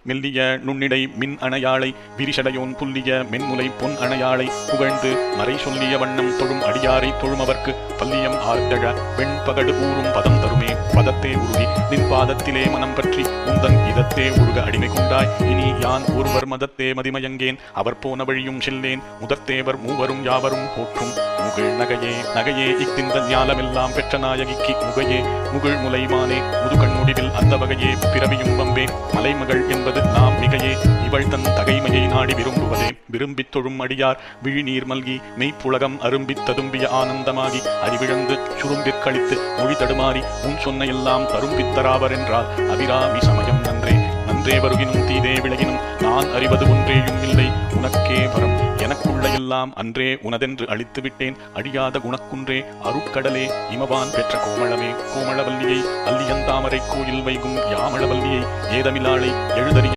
மெல்லிய நுண்ணிடை மின் அணையாளை விரிசடையோன் புல்லிய மென்முலை பொன் அணையாளை புகழ்ந்து மறை சொல்லிய வண்ணம் தொழும் அடியாரை தொழுமவர்க்கு பல்லியம் ஆர்த்தழ வெண்பகடு ஊறும் பதம் தருமே. பதத்தே உருகி நின் பாதத்திலே மனம் பற்றி உந்தன் இதத்தே உருக அடிமை கொண்டாய். இனி யான் ஒருவர் மதத்தே மதிமயங்கேன் அவர் போன வழியும் செல்லேன். முதற்தேவர் மூவரும் யாவரும் போற்றும் முகிழ் நகையே நகையே இத்திந்த ஞாலமெல்லாம் பெற்ற நாயகிக்கு முகையே முகிழ் முலைமானே முதுகண் முடிவில் அந்த வகையே பிறவியும் வம்பே. மலைமகள் என்பது நாம் மிகையே இவள் தன் தகைமையை நாடி விரும்புவதே. விரும்பித் தொழும் அடியார் விழிநீர் மல்கி மெய்ப்புலகம் அரும்பித் ததும்பிய ஆனந்தமாகி அறிவிழந்து சுரும்பிற்கழித்து மொழி தடுமாறி உன் சொன்ன எல்லாம் தரும்பித்தராவர் என்றால் அபிராமி சமயம் நன்றே. நன்றே வருகினும் தீதே விலகினும் நான் அறிவது ஒன்றேயும் இல்லை உனக்கே வரம். எனக்குள்ள எல்லாம் அன்றே உனதென்று அழித்து விட்டேன். அழியாத குணக்குன்றே அருட்கடலே இமவான் பெற்ற கோமளமே. கோமளவல்லியை அல்லியந்தாமரை கோயில் வைகும் யாமளவல்லியை ஏதமிலாளை எழுதறிய